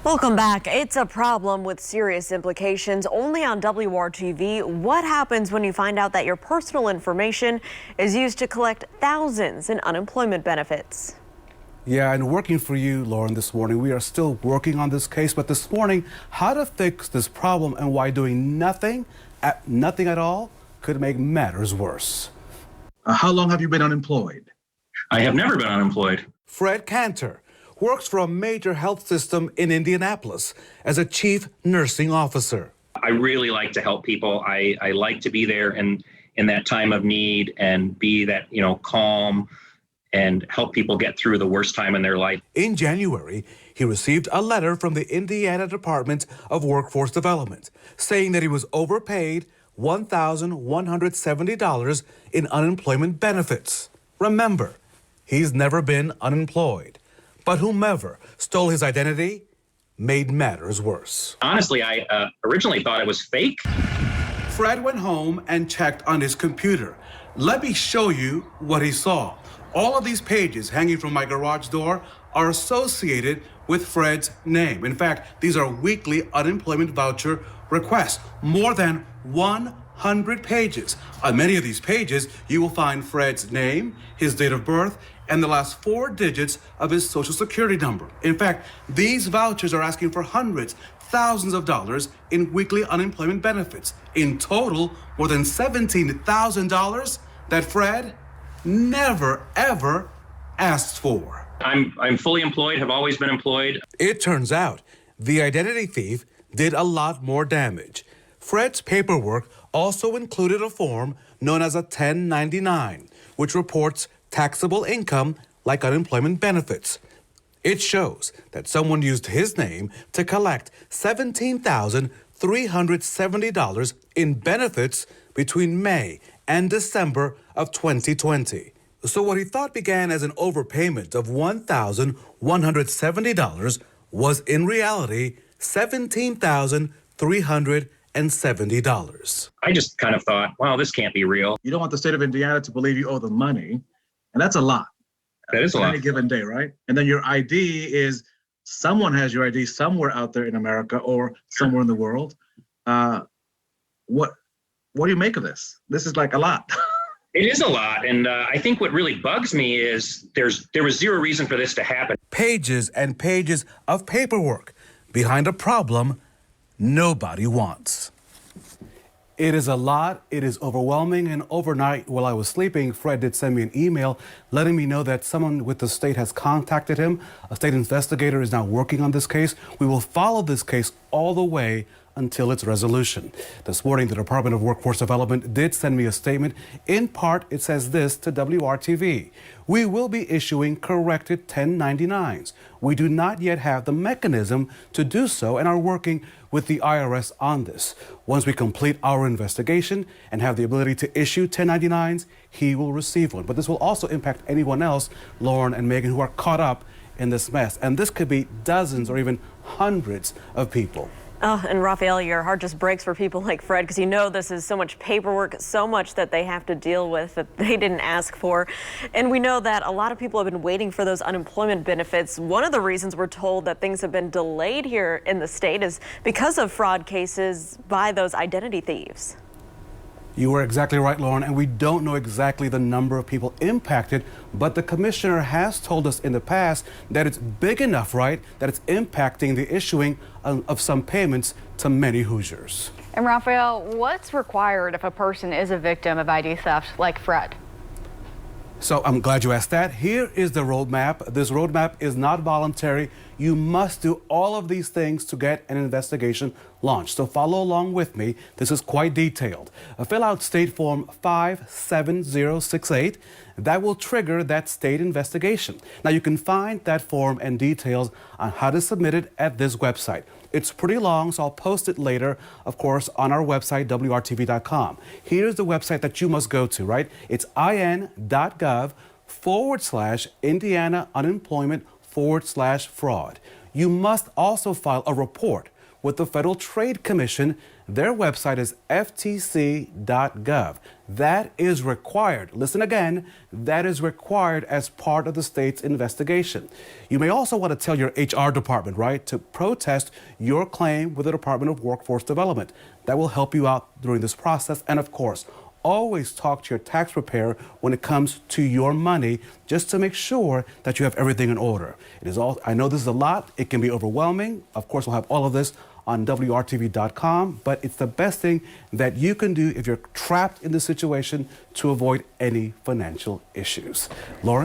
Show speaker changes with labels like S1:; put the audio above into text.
S1: Welcome back. It's a problem with serious implications. Only on WRTV. What happens when you find out that your personal information is used to collect thousands in unemployment benefits?
S2: Yeah, and working for you, Lauren, this morning. We are still working on this case, but this morning, how to fix this problem and why doing nothing at all could make matters worse.
S3: How long have you been unemployed?
S4: I have never been unemployed.
S2: Fred Cantor works for a major health system in Indianapolis as a chief nursing officer.
S4: I really like to help people. I like to be there in that time of need and be that, calm and help people get through the worst time in their life.
S2: In January, he received a letter from the Indiana Department of Workforce Development saying that he was overpaid $1,170 in unemployment benefits. Remember, he's never been unemployed. But whomever stole his identity made matters worse.
S4: Honestly, I originally thought it was fake.
S2: Fred went home and checked on his computer. Let me show you what he saw. All of these pages hanging from my garage door are associated with Fred's name. In fact, these are weekly unemployment voucher requests, more than 100 pages. On many of these pages, you will find Fred's name, his date of birth, and the last 4 digits of his social security number. In fact, these vouchers are asking for hundreds, thousands of dollars in weekly unemployment benefits. In total, more than $17,000 that Fred never, ever asked for.
S4: I'm fully employed, have always been employed.
S2: It turns out the identity thief did a lot more damage. Fred's paperwork also included a form known as a 1099, which reports taxable income like unemployment benefits. It shows that someone used his name to collect $17,370 in benefits between May and December of 2020. So what he thought began as an overpayment of $1,170 was in reality $17,370.
S4: I just kind of thought, wow, this can't be real.
S3: You don't want the state of Indiana to believe you owe them money, and that's a lot.
S4: That is a lot.
S3: On any given day, right? And then your ID is, someone has your ID somewhere out there in America or somewhere in the world. What do you make of this? This is like a lot.
S4: It is a lot, and I think what really bugs me is there was zero reason for this to happen.
S2: Pages and pages of paperwork behind a problem nobody wants. It is a lot, it is overwhelming, and overnight while I was sleeping, Fred did send me an email letting me know that someone with the state has contacted him. A state investigator is now working on this case. We will follow this case all the way until its resolution. This morning, the Department of Workforce Development did send me a statement. In part, it says this to WRTV. We will be issuing corrected 1099s. We do not yet have the mechanism to do so and are working with the IRS on this. Once we complete our investigation and have the ability to issue 1099s, he will receive one. But this will also impact anyone else, Lauren and Megan, who are caught up in this mess. And this could be dozens or even hundreds of people.
S1: Oh, and Raphael, your heart just breaks for people like Fred because this is so much paperwork, so much that they have to deal with that they didn't ask for. And we know that a lot of people have been waiting for those unemployment benefits. One of the reasons we're told that things have been delayed here in the state is because of fraud cases by those identity thieves.
S2: You were exactly right, Lauren, and we don't know exactly the number of people impacted, but the commissioner has told us in the past that it's big enough, right, that it's impacting the issuing of some payments to many Hoosiers.
S5: And Raphael, what's required if a person is a victim of ID theft like Fred?
S2: So I'm glad you asked that. Here is the roadmap. This roadmap is not voluntary. You must do all of these things to get an investigation launched. So follow along with me. This is quite detailed. Fill out State Form 57068. That will trigger that state investigation. Now you can find that form and details on how to submit it at this website. It's pretty long, so I'll post it later, of course, on our website, WRTV.com. Here's the website that you must go to, right? It's in.gov/Indiana unemployment/fraud. You must also file a report with the Federal Trade Commission. Their website is ftc.gov. That is required. Listen again, that is required as part of the state's investigation. You may also want to tell your HR department, right, to protest your claim with the Department of Workforce Development. That will help you out during this process. And of course, always talk to your tax preparer when it comes to your money, just to make sure that you have everything in order. I know this is a lot. It can be overwhelming. Of course, we'll have all of this on WRTV.com, but it's the best thing that you can do if you're trapped in this situation to avoid any financial issues. Lauren?